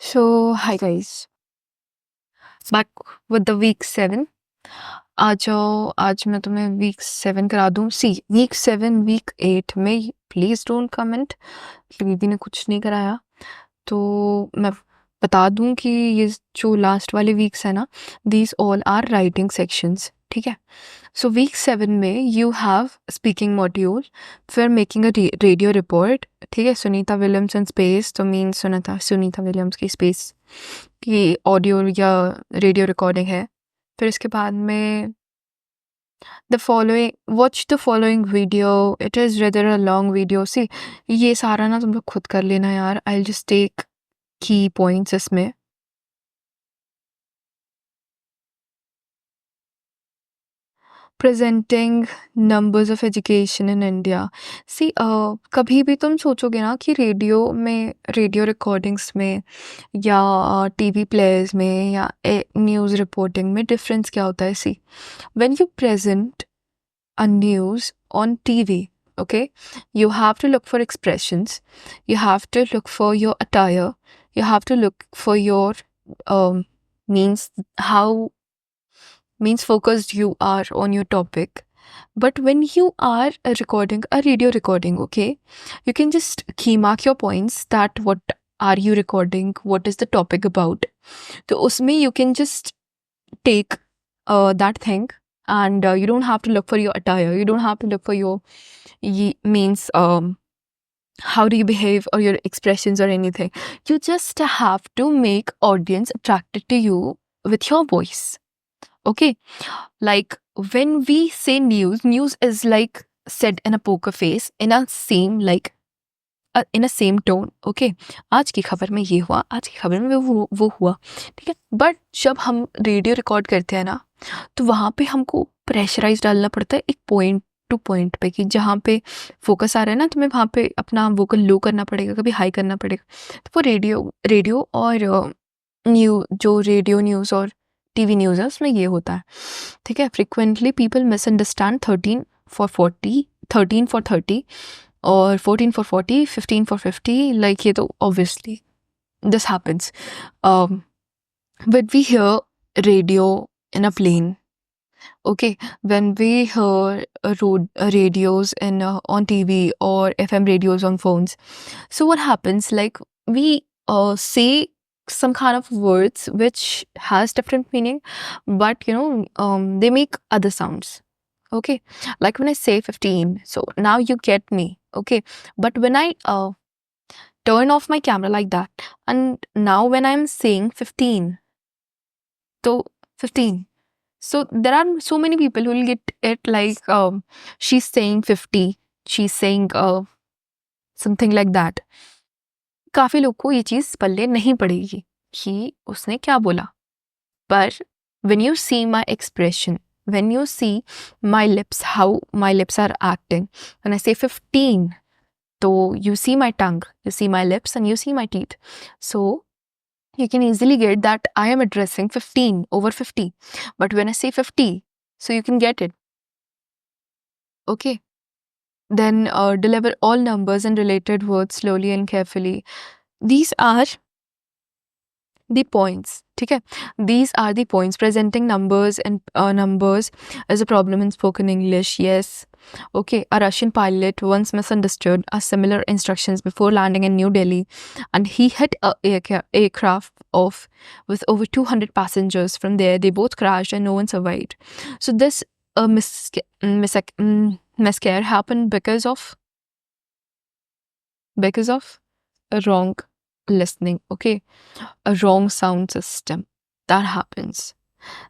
Hi guys, back with the week 7. आ जाओ, आज मैं तुम्हें week 7 करा दूँ। week 7 week 8 में प्लीज़ डोंट कमेंट कि दीदी ने कुछ नहीं कराया। तो मैं बता दूँ कि ये जो लास्ट वाले वीक्स है ना, these all are writing sections, ठीक है। सो वीक 7 में यू हैव स्पीकिंग मॉड्यूल, फिर मेकिंग अ रेडियो रिपोर्ट, ठीक है। सुनीता विलियम्स इन स्पेस, तो मीन सुनीता विलियम्स की स्पेस की ऑडियो या रेडियो रिकॉर्डिंग है। फिर इसके बाद में watch the following video, it is rather a long video. See ये सारा ना तुम लोग खुद कर लेना यार, I just take key points इसमें। Presenting numbers of education in India. कभी भी तुम सोचोगे ना कि रेडियो रिकॉर्डिंग्स में या टीवी प्लेयर्स में या न्यूज़ रिपोर्टिंग में डिफरेंस क्या होता है। When you present a news on TV, okay, you have to look for expressions, you have to look for your attire, you have to look for your um, means how means focused you are on your topic. But when you are recording a radio recording, okay, you can just key mark your points that what are you recording, what is the topic about. So usme you can just take that thing, and you don't have to look for your attire, you don't have to look for your means how do you behave or your expressions or anything. You just have to make audience attracted to you with your voice. Okay, like when we say news is like said in a poker face, in a same in a same tone. Okay, आज की खबर में ये हुआ, आज की खबर में वो हुआ, ठीक है। बट जब हम रेडियो रिकॉर्ड करते हैं ना, तो वहाँ पे हमको प्रेशराइज डालना पड़ता है एक पॉइंट टू पॉइंट पे, कि जहाँ पे फोकस आ रहा है ना, तुम्हें वहाँ पे अपना वोकल लो करना पड़ेगा, कभी हाई करना पड़ेगा। तो वो रेडियो और जो रेडियो न्यूज़ और टीवी न्यूज़ है उसमें ये होता है, ठीक है। Frequently people misunderstand 13 for 40, 13 for 30 और 14 for 40, 15 for 50, like ये तो obviously this happens. When we hear radio in a plane, okay, when we hear radios in on TV or FM radios on phones, so what happens, like we say some kind of words which has different meaning, but they make other sounds. Okay, like when I say 15, so now you get me. Okay, but when I turn off my camera like that, and now when I'm saying 15, so 15, so there are so many people who will get it like she's saying 50, she's saying something like that. काफी लोग को ये चीज पल्ले नहीं पड़ेगी कि उसने क्या बोला, पर when you see my expression, when you see my lips, how my lips are acting when I say 15, so you see my tongue, you see my lips, and you see my teeth, so you can easily get that I am addressing 15 over 50. But when I say 50, so you can get it. Okay, then deliver all numbers and related words slowly and carefully. These are the points, ठीक है। These are the points. Presenting numbers and numbers is a problem in spoken English. Yes. Okay, a Russian pilot once misunderstood a similar instructions before landing in New Delhi, and he hit a aircraft off with over 200 passengers. From there, they both crashed and no one survived. So this miscare happened because of a wrong listening. Okay, a wrong sound system that happens.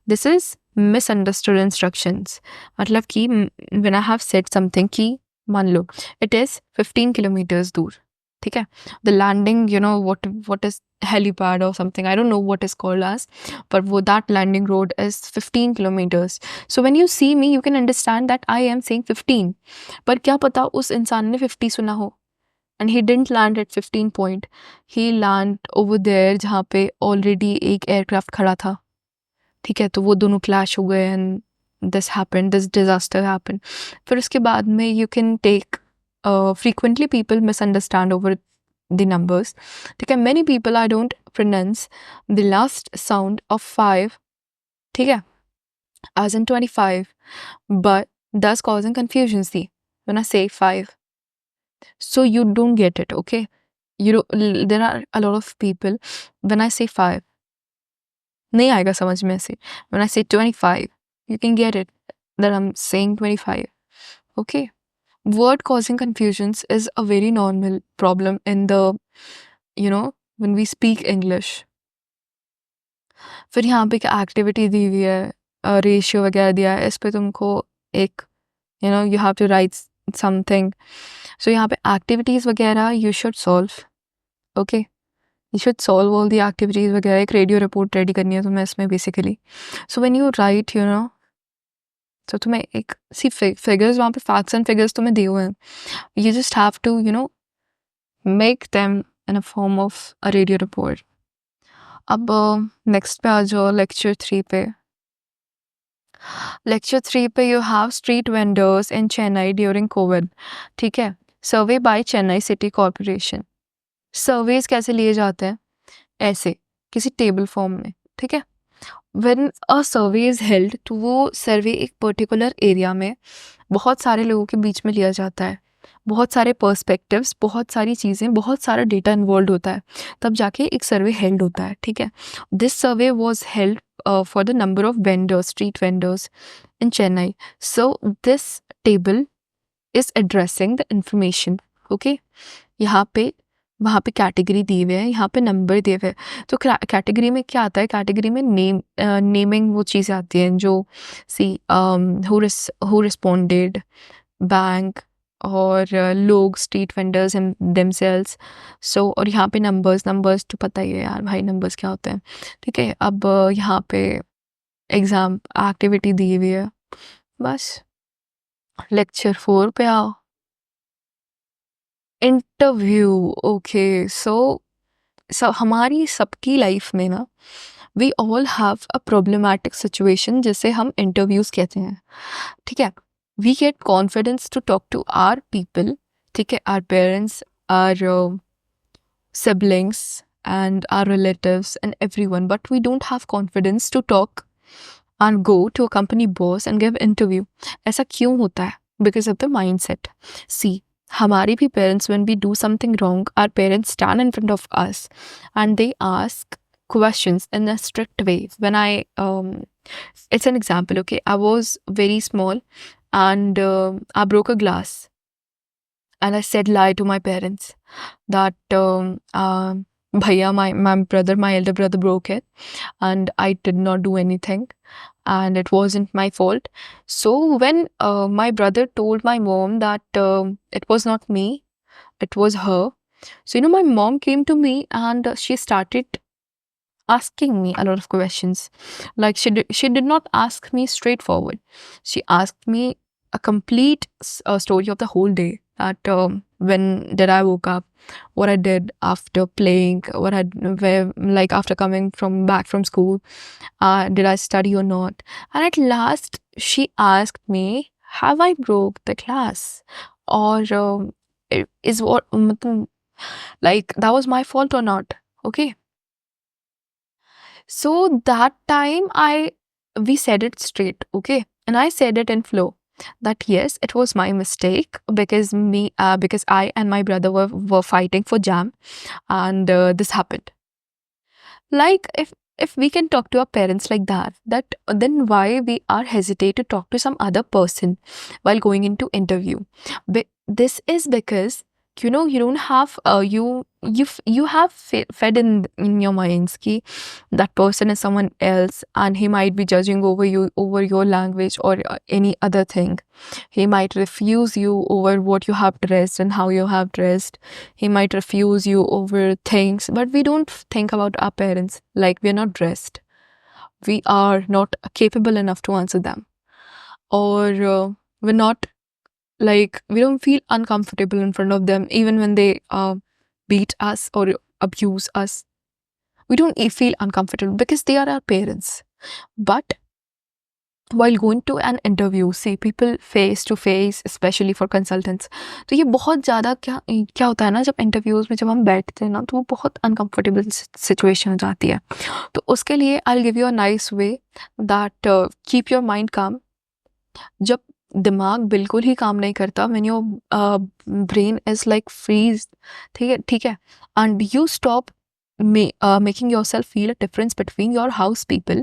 This is misunderstood instructions. मतलब कि when I have said something कि मान लो it is 15 kilometers दूर, ठीक है। The landing, what is helipad or something, I don't know what is called as, but that landing road is 15 kilometers. So when you see me, you can understand that I am saying 15. पर क्या पता उस इंसान ने 50 सुना हो, and he didn't land at 15 point. He land over there जहाँ पे already एक aircraft खड़ा था, ठीक है। तो वो दोनों clash हो गए and this disaster happened. फिर उसके बाद में you can take frequently people misunderstand over the numbers. ठीक है, many people I don't pronounce the last sound of 5, ठीक है, as in 25, but thus causing confusion. See, when I say 5, so you don't get it, okay? There are a lot of people, when I say 5, नहीं आएगा समझ में ऐसे. When I say 25, you can get it that I'm saying 25, okay? Word causing confusions is a very normal problem in the, when we speak English. फिर यहाँ पे एक activity दी हुई है, रेशियो वगैरह दिया है, इस पे तुमको एक, you have to write something. So यहाँ पे activities वगैरह you should solve, okay? You should solve all the activities वगैरह. एक रेडियो रिपोर्ट रेडी करनी है तुम्हें इसमें basically. So when you write, तो तुम्हें एक फिगर्स, वहाँ पे फैक्ट्स एंड फिगर्स तुम्हें दिए हुए हैं. You just have to, make them in a form of a radio report. अब नेक्स्ट पे आ जाओ लेक्चर 3 पे. लेक्चर 3 पे you have street vendors in Chennai during COVID. ठीक है, survey by Chennai city corporation. Surveys कैसे लिए जाते हैं? ऐसे किसी टेबल फॉर्म में. ठीक है, when a survey is held, तो वो सर्वे एक पर्टिकुलर एरिया में बहुत सारे लोगों के बीच में लिया जाता है. बहुत सारे पर्सपेक्टिव्स, बहुत सारी चीज़ें, बहुत सारा डेटा इन्वॉल्व होता है, तब जाके एक सर्वे हेल्ड होता है. ठीक है, this survey was held for the number of vendors, street vendors in Chennai. So this table is addressing the information. Okay, यहाँ पे वहाँ पे कैटेगरी दिए हुए हैं, यहाँ पे नंबर दिए हुए हैं. तो कैटेगरी में क्या आता है? कैटेगरी में नेमिंग वो चीज़ें आती हैं जो हु रिस्पोंडेड, बैंक और लोग, स्ट्रीट वेंडर्स एंड देमसेल्स. सो और यहाँ पे नंबर्स तो पता ही है यार भाई, नंबर्स क्या होते हैं. ठीक है, अब यहाँ पे एग्ज़ाम एक्टिविटी दी हुई है. बस लेक्चर 4 पे आओ. इंटरव्यू. ओके, सो हमारी सबकी लाइफ में ना, we all have a problematic situation जिसे हम इंटरव्यूज़ कहते हैं. ठीक है, we get confidence to talk to our people, ठीक है, our parents, our siblings and our relatives and everyone, but we don't have confidence to talk and go to a company boss and give interview. ऐसा क्यों होता है? Because of the mindset. See, हमारे भी parents, when we do something wrong, our parents stand in front of us and they ask questions in a strict way. When it's an example, okay, I was very small and I broke a glass and I said lie to my parents that bhaiya, my elder brother broke it and I did not do anything and it wasn't my fault. So when my brother told my mom that it was not me, it was her. So my mom came to me and she started asking me a lot of questions. Like she did not ask me straightforward. She asked me a complete story of the whole day. That when did I woke up, what I did after playing, like after coming back from school, did I study or not? And at last she asked me, have I broke the glass, or is what like that was my fault or not? Okay. So that time we said it straight, okay? And I said it in flow that yes, it was my mistake because I and my brother were fighting for jam and this happened. Like if we can talk to our parents like that then why we are hesitate to talk to some other person while going into interview? This is because you don't have you have fed in your minds ki that person is someone else and he might be judging over your language or any other thing. He might refuse you over what you have dressed and how you have dressed. He might refuse you over things, but we don't think about our parents like we're not dressed. We are not capable enough to answer them, or we're not, like, we don't feel uncomfortable in front of them even when they beat us or abuse us. We don't feel uncomfortable because they are our parents. But while going to an interview, see people face to face, especially for consultants. तो ये बहुत ज़्यादा क्या होता है ना, जब interviews में जब हम बैठते हैं ना, तो वो बहुत अनकंफर्टेबल सिचुएशन हो जाती है. तो उसके लिए I will give you a nice way that keep your mind calm. जब दिमाग बिल्कुल ही काम नहीं करता, when your brain is like freeze, ठीक है, and you stop making yourself feel a difference between your house people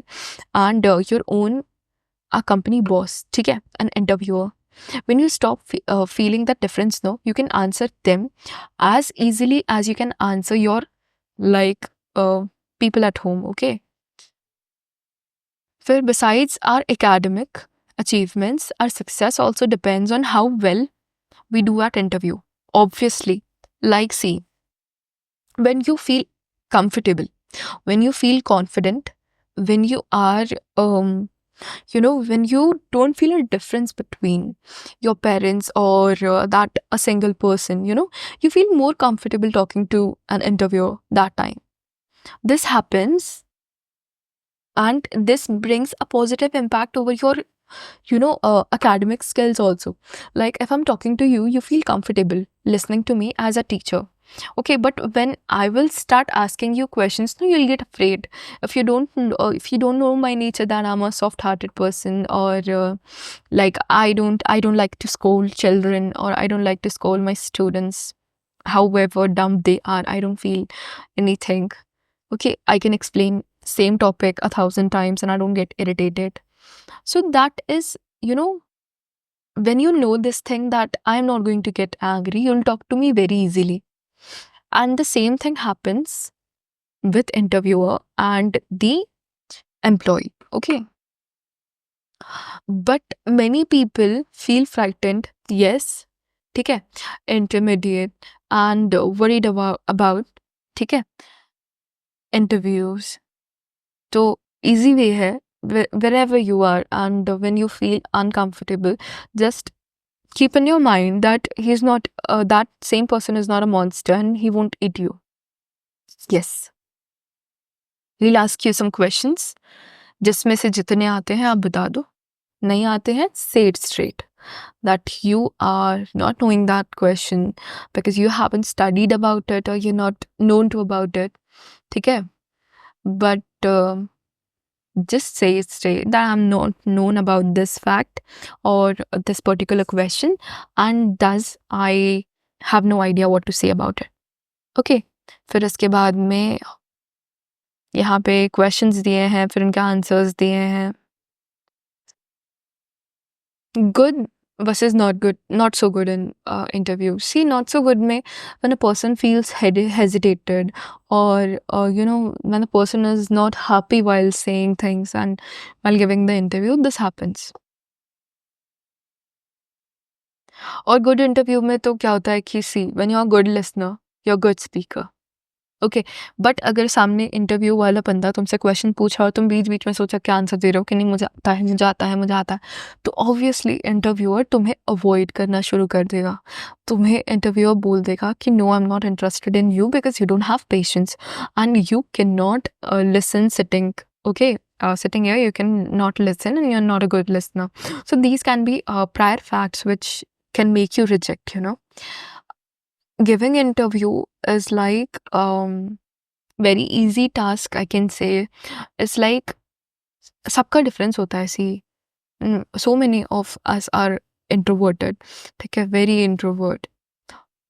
and your own a company boss, ठीक है, an interviewer. When you stop feeling that difference, no, you can answer them as easily as you can answer your like people at home. Okay. फिर besides our academic achievements, our success also depends on how well we do at interview. Obviously, like see, when you feel comfortable, when you feel confident, when you are when you don't feel a difference between your parents or that a single person, you feel more comfortable talking to an interviewer that time. This happens, and this brings a positive impact over your academic skills also. Like if I'm talking to you, you feel comfortable listening to me as a teacher. Okay, but when I will start asking you questions, no, you'll get afraid. If you don't know my nature, that I'm a soft-hearted person, or like I don't like to scold children, or I don't like to scold my students, however dumb they are. I don't feel anything. Okay, I can explain same topic 1,000 times and I don't get irritated. So that is, when you know this thing that I'm not going to get angry, you'll talk to me very easily. And the same thing happens with interviewer and the employee. Okay. But many people feel frightened, yes, ठीक है, intermediate, and worried about ठीक है, interviews. So easy way है, wherever you are, and when you feel uncomfortable, just keep in your mind that he's not that same person is not a monster and he won't eat you. Yes, he'll ask you some questions, जिसमें से जितने आते हैं आप बता दो, नहीं आते हैं say it straight that you are not knowing that question because you haven't studied about it or you're not known to about it, ठीक है, but just say it straight that I'm not known about this fact or this particular question, and thus I have no idea what to say about it. Okay, फिर इसके बाद में यहाँ पे questions दिए हैं, फिर उनके आंसर्स दिए हैं. Good versus not so good in interview. See, not so good में when a person feels hesitated, or when a person is not happy while saying things and while giving the interview, this happens. और good interview में तो क्या होता है कि see, when you're a good listener, you're a good speaker. Okay, but अगर सामने interview वाला बंदा तुमसे क्वेश्चन पूछा और तुम बीच बीच में सोचा क्या आंसर दे रहे हो कि नहीं मुझे आता है मुझे आता है मुझे आता है, तो ऑब्वियसली इंटरव्यूअर तुम्हें अवॉइड करना शुरू कर देगा. तुम्हें इंटरव्यूअर बोल देगा कि no, I am not interested in you because you don't have patience and you can not listen sitting. Okay, sitting here you can not listen and you're not a good listener. So these can be prior facts which can make you reject. Giving interview is like very easy task, I can say. It's like सबका difference होता है. See, so many of us are introverted, ठीक है, very introvert.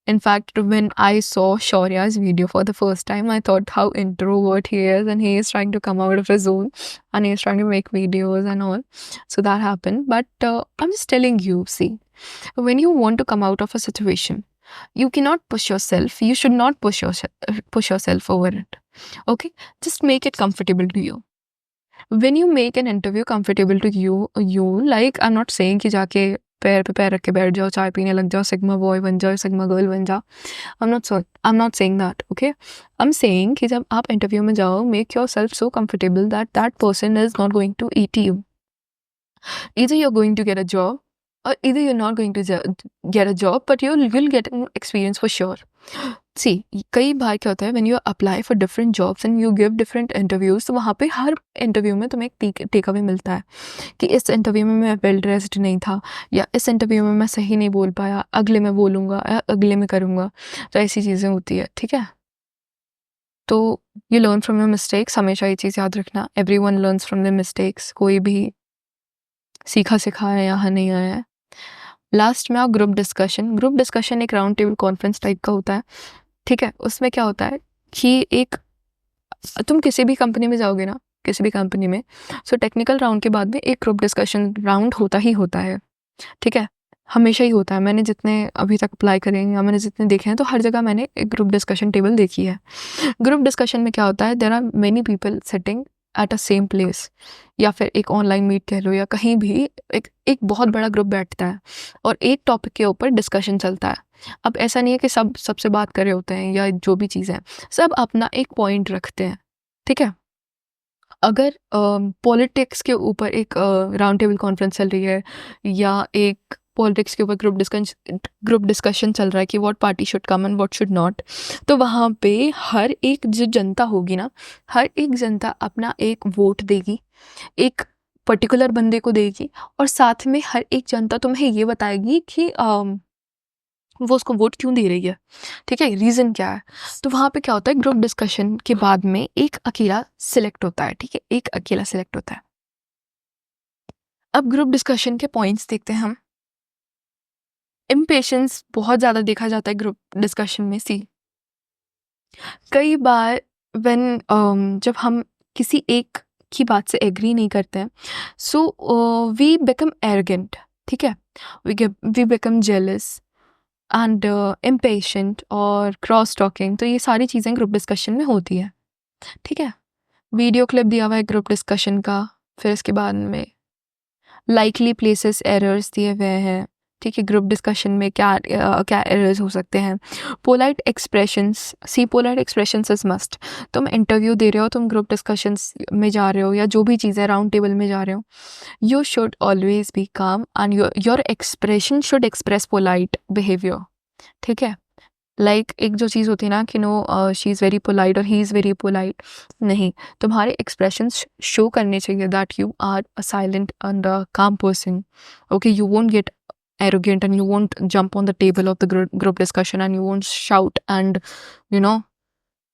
In fact, when I saw Shaurya's video for the first time, I thought how introvert he is, and he is trying to come out of his zone and he is trying to make videos and all. So that happened. But I'm just telling you, see, when you want to come out of a situation, you cannot push yourself. You should not push yourself over it. Okay, just make it comfortable to you. When you make an interview comfortable to you like, I'm not saying कि जाके पैर पे पैर रख के बैठ जाओ, चाय पीने लग जाओ, सिग्मा बॉय बन जाओ, सिग्मा गर्ल बन जाओ. I'm not saying that. Okay, I'm saying कि जब आप इंटरव्यू में जाओ, make yourself so comfortable that that person is not going to eat you. Either you're going to get a job, or either you're not going to get a job, but you'll get an experience for sure. सी कई बार क्या होता है when you apply for different jobs and you give different interviews, तो वहाँ पे हर interview में तुम्हें एक टेक अवे मिलता है कि इस इंटरव्यू में मैं वेल ड्रेस्ड नहीं था, या इस इंटरव्यू में मैं सही नहीं बोल पाया, अगले में बोलूँगा या अगले में करूँगा। तो ऐसी चीज़ें होती है, ठीक है। तो you learn from your mistakes, हमेशा ये चीज़ याद रखना, everyone learns from their mistakes, कोई भी सीखा सिखाया यहाँ नहीं आया है। लास्ट में आओ ग्रुप डिस्कशन। ग्रुप डिस्कशन एक राउंड टेबल कॉन्फ्रेंस टाइप का होता है, ठीक है। उसमें क्या होता है कि एक तुम किसी भी कंपनी में जाओगे ना, किसी भी कंपनी में, सो टेक्निकल राउंड के बाद में एक ग्रुप डिस्कशन राउंड होता ही होता है, ठीक है। हमेशा ही होता है। मैंने जितने अभी तक अप्लाई करे हैं या मैंने जितने देखे हैं, तो हर जगह मैंने एक ग्रुप डिस्कशन टेबल देखी है। ग्रुप डिस्कशन में क्या होता है, there are many people sitting at a same place, या फिर एक ऑनलाइन मीट कह लो, या कहीं भी एक बहुत बड़ा ग्रुप बैठता है और एक टॉपिक के ऊपर डिस्कशन चलता है। अब ऐसा नहीं है कि सब सबसे बात कर रहे होते हैं या जो भी चीज़ है, सब अपना एक पॉइंट रखते हैं, ठीक है। अगर पॉलिटिक्स के ऊपर एक राउंड टेबल कॉन्फ्रेंस चल रही है, या एक पॉलिटिक्स के ऊपर ग्रुप डिस्कशन चल रहा है कि what party should come and what should not, तो वहाँ पे हर एक जो जनता होगी ना, हर एक जनता अपना एक वोट देगी, एक पर्टिकुलर बंदे को देगी, और साथ में हर एक जनता तुम्हें ये बताएगी कि वो उसको वोट क्यों दे रही है, ठीक है, रीज़न क्या है। तो वहाँ पे क्या होता है, ग्रुप डिस्कशन के बाद में एक अकेला सिलेक्ट होता है, ठीक है, एक अकेला सिलेक्ट होता है। अब ग्रुप डिस्कशन के पॉइंट्स देखते हैं हम। इम्पेशेंस बहुत ज़्यादा देखा जाता है ग्रुप डिस्कशन में। सी कई बार व्हेन जब हम किसी एक की बात से एग्री नहीं करते हैं, सो वी बिकम एरोगेंट, ठीक है, we become jealous and impatient और क्रॉस टॉकिंग। तो ये सारी चीज़ें ग्रुप डिस्कशन में होती है, ठीक है। वीडियो क्लिप दिया हुआ है ग्रुप डिस्कशन का, फिर इसके बाद में लाइकली प्लेसेस एरर्स दिए हुए हैं, ठीक है। ग्रुप डिस्कशन में क्या एरर्स हो सकते हैं। Polite expressions, see polite expressions is must. तुम इंटरव्यू दे रहे हो, तुम ग्रुप डिस्कशंस में जा रहे हो, या जो भी चीज़ें राउंड टेबल में जा रहे हो, यू शुड ऑलवेज बी काम and your expression should express polite behaviour, ठीक है। लाइक एक जो चीज़ होती है ना कि no she is very polite और ही इज़ वेरी पोलाइट, नहीं, तुम्हारे एक्सप्रेशंस शो करने चाहिए that you are a silent and a calm person, okay. You won't get arrogant and you won't jump on the table of the group discussion and you won't shout and you know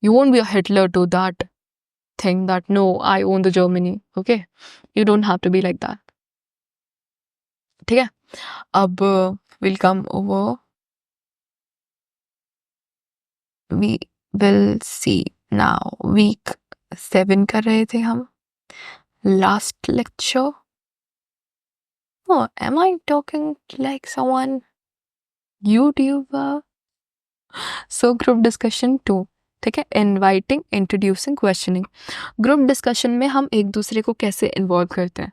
you won't be a Hitler to that thing that no, I own the Germany, okay, you don't have to be like that, ठीक है। अब we'll come over, we will see now week 7 कर रहे थे हम, last lecture. Oh, am I talking like someone YouTuber? So group discussion 2, ठीक है, inviting, introducing, questioning. Group discussion में हम एक दूसरे को कैसे इन्वॉल्व करते हैं,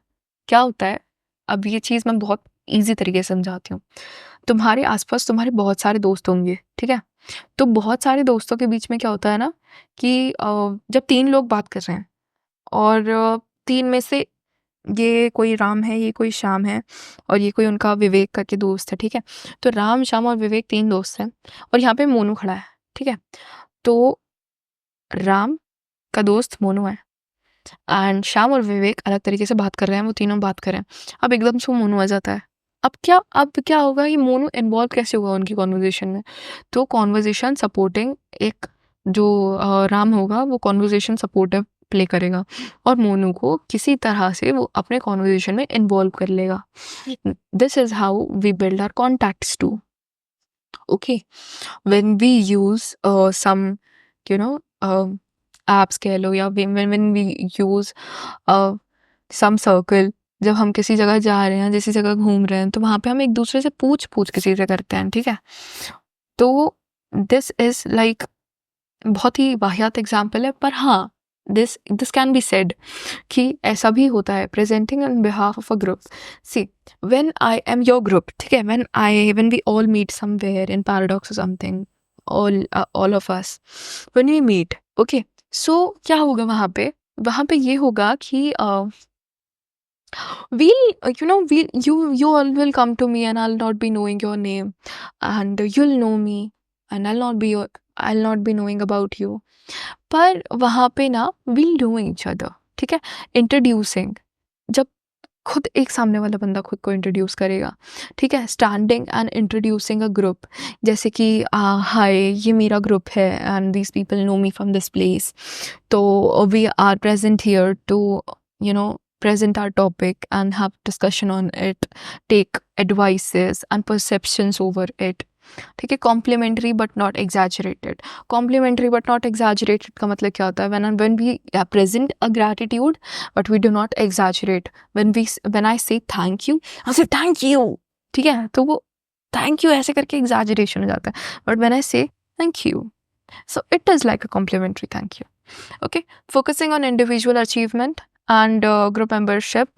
क्या होता है। अब ये चीज़ मैं बहुत ईजी तरीके से समझाती हूँ। तुम्हारे आसपास तुम्हारे बहुत सारे दोस्त होंगे, ठीक है। तो बहुत सारे दोस्तों के बीच में क्या होता है ना कि जब 3 लोग बात कर रहे हैं और 3 में से ये कोई राम है, ये कोई श्याम है, और ये कोई उनका विवेक करके दोस्त है, ठीक है। तो राम, श्याम और विवेक 3 दोस्त हैं, और यहाँ पे मोनू खड़ा है, ठीक है। तो राम का दोस्त मोनू है एंड श्याम और विवेक अलग तरीके से बात कर रहे हैं, वो तीनों बात कर रहे हैं। अब एकदम से मोनू आ जाता है। अब क्या होगा, ये मोनू इन्वॉल्व कैसे होगा उनकी कॉन्वर्जेशन में। तो कॉन्वर्जेशन सपोर्टिंग, एक जो राम होगा वो कॉन्वर्जेशन सपोर्टिव प्ले करेगा, और मोनू को किसी तरह से वो अपने कॉन्वर्जेशन में इन्वॉल्व कर लेगा। This is how we build our contacts too, okay. When we use some you know apps कह लो, या when we use some circle, जब हम किसी जगह जा रहे हैं, किसी जगह घूम रहे हैं, तो वहाँ पे हम एक दूसरे से पूछ के चीज़ें करते हैं, ठीक है। तो दिस इज लाइक बहुत ही वाहियात एग्जाम्पल है, पर हाँ, दिस कैन बी सेड कि ऐसा भी होता है, presenting on behalf of a group. See when I am your group, ठीक है, when we all meet somewhere in paradox or something, all of us, when we meet, okay, so क्या होगा वहाँ पे ये होगा कि you all will come to me and I'll not be knowing your name, and you'll know me and I'll not be I will not be knowing about you. पर वहाँ पे ना वील नो ईच अदर, ठीक है। Introducing, जब खुद एक सामने वाला बंदा खुद को इंट्रोड्यूस करेगा, ठीक है। Standing and introducing a group, जैसे कि हाय ये मेरा ग्रुप है and these people know me from this place, तो we are present here to you know present our topic and have discussion on it, take advices and perceptions over it, ठीक है। Complimentary but not exaggerated. Complimentary but not exaggerated का मतलब क्या होता है? When we present a gratitude but we do not exaggerate. When I say thank you, I say thank you, ठीक है, तो वो थैंक यू ऐसे करके एग्जैजरेशन हो जाता है। But when I say thank you, so it is like a complimentary thank you. Okay, focusing on individual achievement and group membership.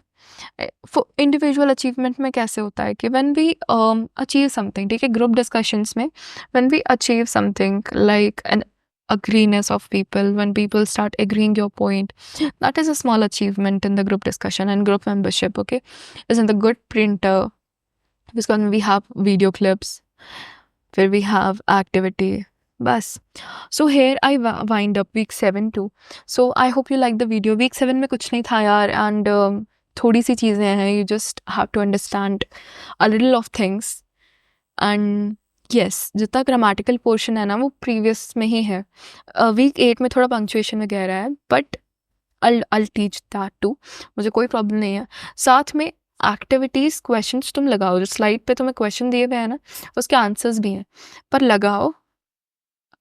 Individual achievement में कैसे होता है कि व्हेन वी अचीव समथिंग, ठीक है, ग्रुप डिस्कशंस में when we achieve something like an agreement of people, when people start agreeing your point, that is a small achievement in the group discussion and group membership. Okay, isn't the good printer, because we have video clips where we have activity. बस, so here I wind up week 7 too. So I hope you like the video. week 7 में कुछ नहीं था यार, and थोड़ी सी चीज़ें हैं, you just have to understand a little of things. and yes, जितना ग्रामेटिकल पोर्शन है ना वो प्रीवियस में ही है। week 8 में थोड़ा पंक्चुएशन वगैरह है, but I'll teach that too, मुझे कोई प्रॉब्लम नहीं है। साथ में एक्टिविटीज़, क्वेश्चंस तुम लगाओ, जो स्लाइड पे तुम्हें क्वेश्चन दिए हुए हैं ना उसके आंसर्स भी हैं, पर लगाओ,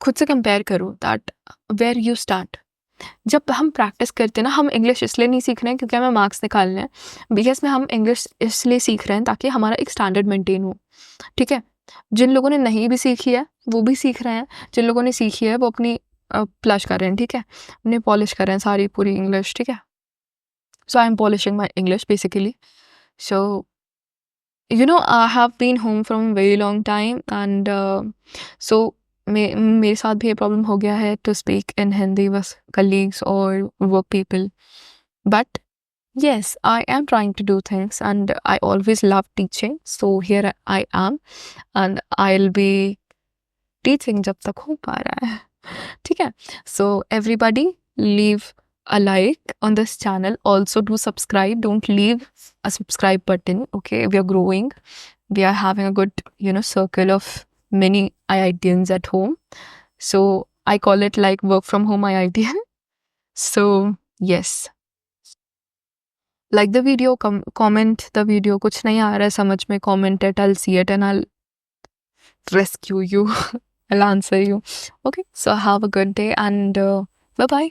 खुद से कंपेयर करो दैट वेयर यू स्टार्ट। जब हम प्रैक्टिस करते हैं ना, हम इंग्लिश इसलिए नहीं सीख रहे हैं क्योंकि हमें मार्क्स निकालने हैं, बीएस में हम इंग्लिश इसलिए सीख रहे हैं ताकि हमारा एक स्टैंडर्ड मेंटेन हो, ठीक है। जिन लोगों ने नहीं भी सीखी है वो भी सीख रहे हैं, जिन लोगों ने सीखी है वो अपनी प्लश कर रहे हैं, ठीक है, अपने पॉलिश कर रहे हैं सारी पूरी इंग्लिश, ठीक है। So I am polishing my English basically. So I have been home from very long time, and so मेरे साथ भी ये प्रॉब्लम हो गया है to speak in Hindi with colleagues और work people, but yes, I am trying to do things and I always love teaching, so here I am and I'll be teaching जब तक हो पा रहा है, ठीक है। So everybody leave a like on this channel, also do subscribe, don't leave a subscribe button, okay, we are growing, we are having a good circle of many IITians at home, so I call it like work from home IITian. So yes, like the video, comment the video, कुछ नहीं आ रहा है समझ में, comment it, I'll see it and I'll rescue you. I'll answer you. Okay, so have a good day and bye bye.